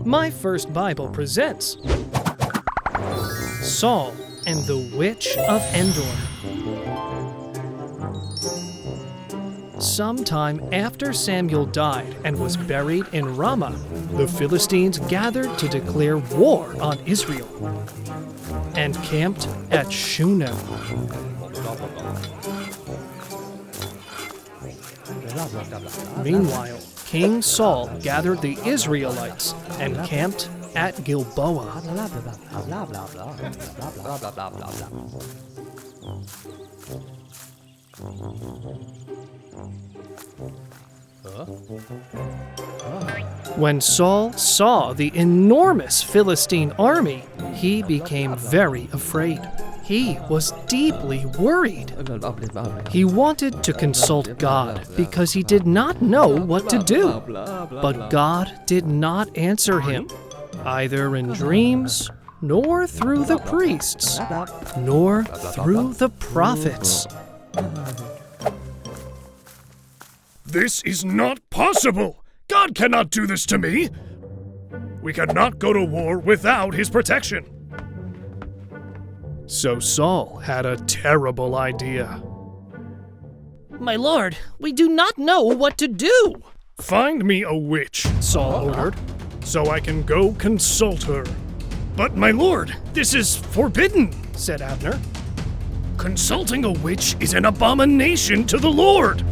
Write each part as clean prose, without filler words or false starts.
My First Bible presents Saul and the Witch of Endor. Sometime after Samuel died and was buried in Ramah, the Philistines gathered to declare war on Israel and camped at Shunem. Meanwhile, King Saul gathered the Israelites and camped at Gilboa. When Saul saw the enormous Philistine army, he became very afraid. He was deeply worried. He wanted to consult God because he did not know what to do. But God did not answer him, either in dreams, nor through the priests, nor through the prophets. This is not possible! God cannot do this to me! We cannot go to war without his protection. So Saul had a terrible idea. My lord, we do not know what to do. Find me a witch, Saul ordered, so I can go consult her. But my lord, this is forbidden, said Abner. Consulting a witch is an abomination to the Lord.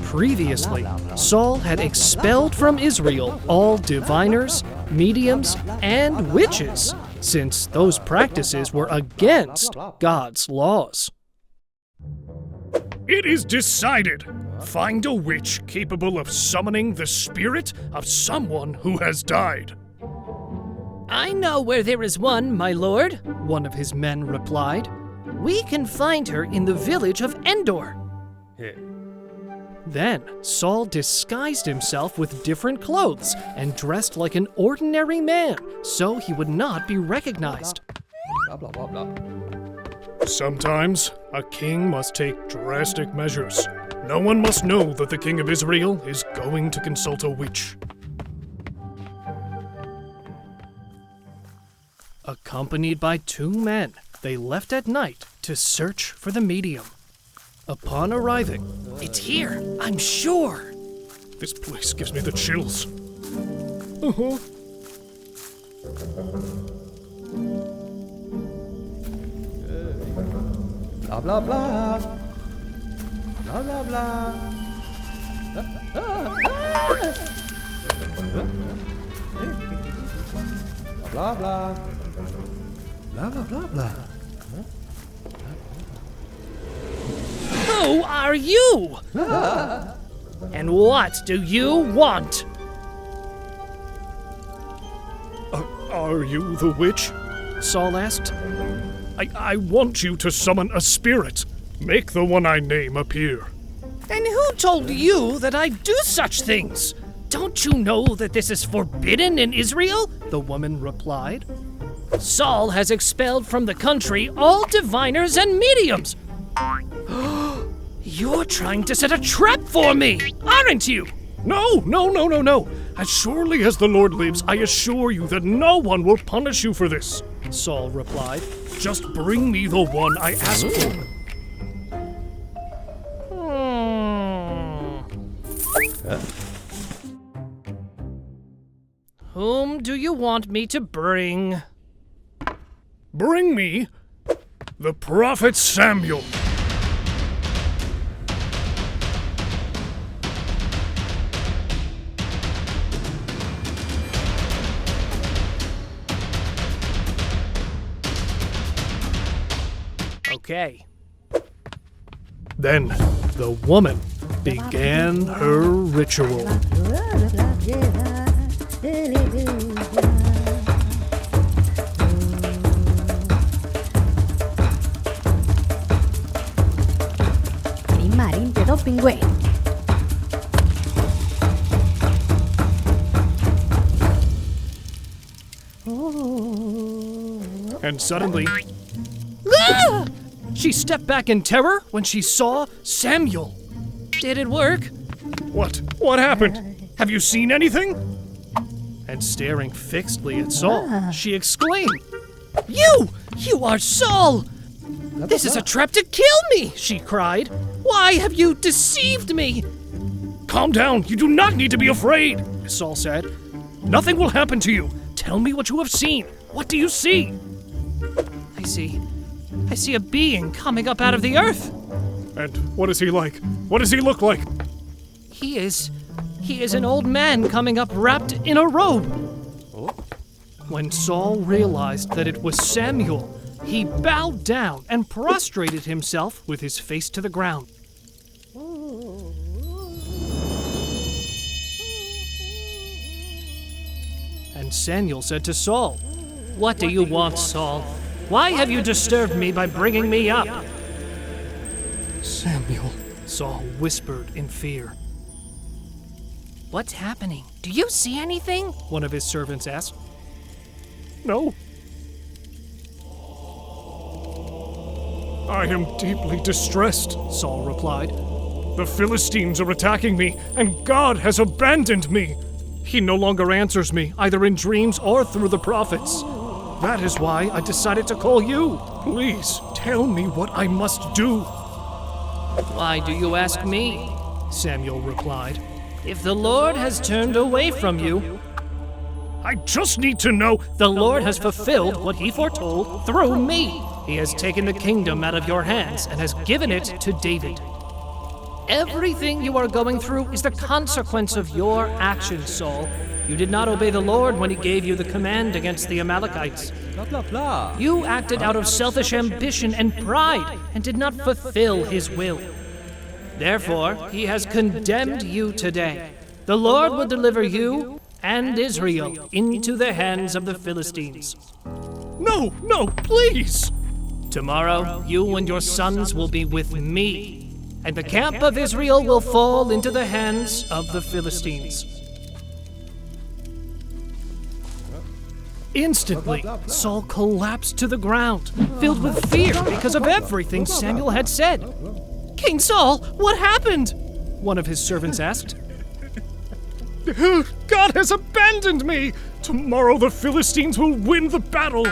Previously, Saul had expelled from Israel all diviners, mediums, and witches, since those practices were against God's laws. It is decided. Find a witch capable of summoning the spirit of someone who has died. I know where there is one, my lord, one of his men replied. We can find her in the village of Endor. Then Saul disguised himself with different clothes and dressed like an ordinary man so he would not be recognized. Sometimes a king must take drastic measures. No one must know that the king of Israel is going to consult a witch. Accompanied by 2 men, they left at night to search for the medium. Upon arriving, it's here, I'm sure. This place gives me the chills. Blah blah blah. Blah blah blah. Blah blah. Blah blah blah blah. Who are you? And what do you want? Are you the witch? Saul asked. I want you to summon a spirit. Make the one I name appear. And who told you that I do such things? Don't you know that this is forbidden in Israel? The woman replied. Saul has expelled from the country all diviners and mediums. You're trying to set a trap for me, aren't you? No. As surely as the Lord lives, I assure you that no one will punish you for this, Saul replied. Just bring me the one I ask for. Whom do you want me to bring? Bring me the prophet Samuel. Okay. Then the woman began her ritual. And suddenly, She stepped back in terror when she saw Samuel. Did it work? What happened? Have you seen anything? And and staring fixedly at Saul, she exclaimed, You are Saul! This is a trap to kill me, she cried. Why have you deceived me? Calm down. You do not need to be afraid, Saul said. Nothing will happen to you. Tell me what you have seen. What do you see? I see a being coming up out of the earth. And what is he like? What does he look like? He is an old man coming up wrapped in a robe. When Saul realized that it was Samuel, he bowed down and prostrated himself with his face to the ground. And Samuel said to Saul, What do you want, Saul? Why have you disturbed me by bringing me up? Samuel, Saul whispered in fear. What's happening? Do you see anything? One of his servants asked. No. I am deeply distressed, Saul replied. The Philistines are attacking me, and God has abandoned me. He no longer answers me, either in dreams or through the prophets. That is why I decided to call you. Please, tell me what I must do. Why do you ask me? Samuel replied. If the Lord has turned away from you, I just need to know. The Lord has fulfilled what he foretold through me. He has taken the kingdom out of your hands and has given it to David. Everything you are going through is the consequence of your actions, Saul. You did not obey the Lord when he gave you the command against the Amalekites. You acted out of selfish ambition and pride and did not fulfill his will. Therefore, he has condemned you today. The Lord will deliver you and Israel into the hands of the Philistines. No, please! Tomorrow, you and your sons will be with me, and the camp of Israel will fall into the hands of the Philistines. Instantly, Saul collapsed to the ground, filled with fear because of everything Samuel had said. King Saul, what happened? One of his servants asked. God has abandoned me! Tomorrow the Philistines will win the battle!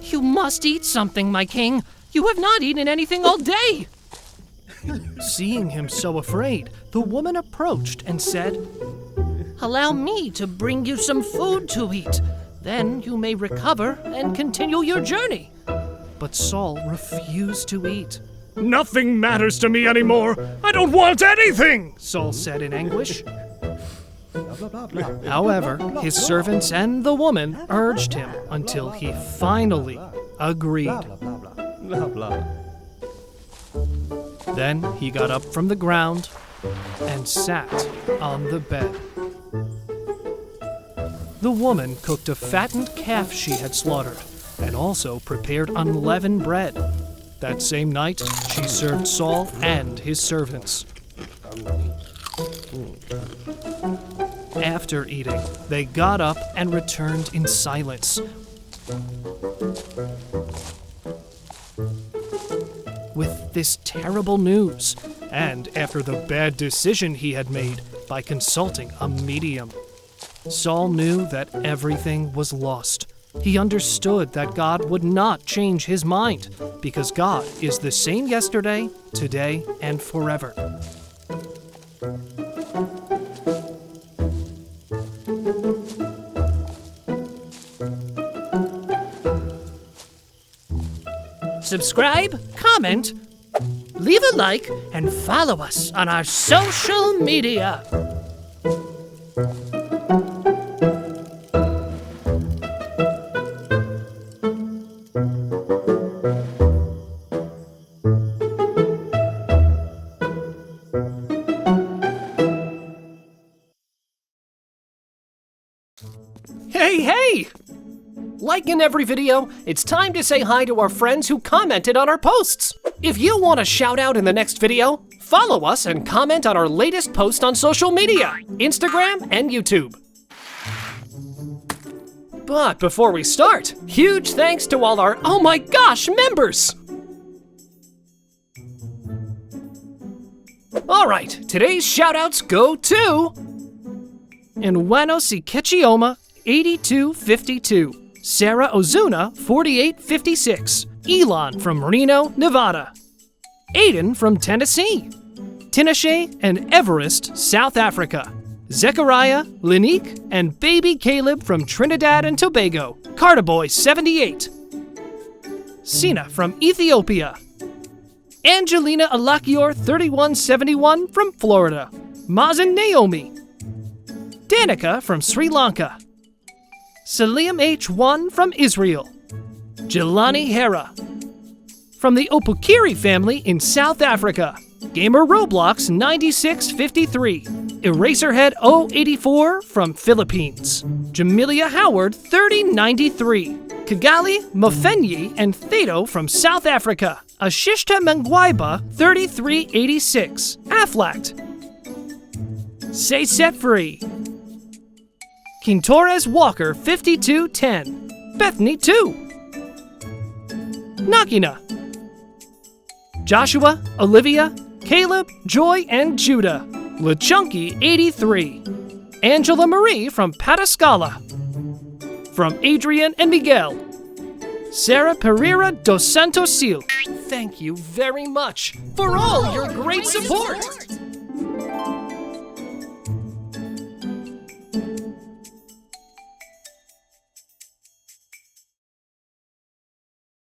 You must eat something, my king. You have not eaten anything all day. Seeing him so afraid, the woman approached and said, Allow me to bring you some food to eat. Then you may recover and continue your journey. But Saul refused to eat. Nothing matters to me anymore! I don't want anything! Saul said in anguish. However, his servants and the woman urged him until he finally agreed. Then he got up from the ground and sat on the bed. The woman cooked a fattened calf she had slaughtered and also prepared unleavened bread. That same night, she served Saul and his servants. After eating, they got up and returned in silence. With this terrible news, and after the bad decision he had made by consulting a medium, Saul knew that everything was lost. He understood that God would not change his mind, because God is the same yesterday, today, and forever. Subscribe, comment, leave a like, and follow us on our social media. Hey! Like in every video, it's time to say hi to our friends who commented on our posts. If you want a shout out in the next video, follow us and comment on our latest post on social media, Instagram and YouTube. But before we start, huge thanks to all our Oh My Gosh members! Alright, today's shoutouts go to And Wano Sikechioma, 8252. Sarah Ozuna, 4856. Elon from Reno, Nevada. Aiden from Tennessee. Tinashe and Everest, South Africa. Zechariah, Linique, and baby Caleb from Trinidad and Tobago. Cardaboy, 78. Sina from Ethiopia. Angelina Alakior, 3171 from Florida. Mazen Naomi. Danica from Sri Lanka. Salim H1 from Israel. Jelani Hera. From the Opukiri family in South Africa. Gamer Roblox 9653. Eraserhead 084 from Philippines. Jamelia Howard 3093. Kigali, Mofenyi, and Thedo from South Africa. Ashishta Mangwaiba 3386. Aflact. Say Set Free. King Torres Walker 5210. Bethany 2. Nakina. Joshua, Olivia, Caleb, Joy, and Judah. LeChunky 83. Angela Marie from Patascala. From Adrian and Miguel. Sarah Pereira dos Santos Sil. Thank you very much for all your great support.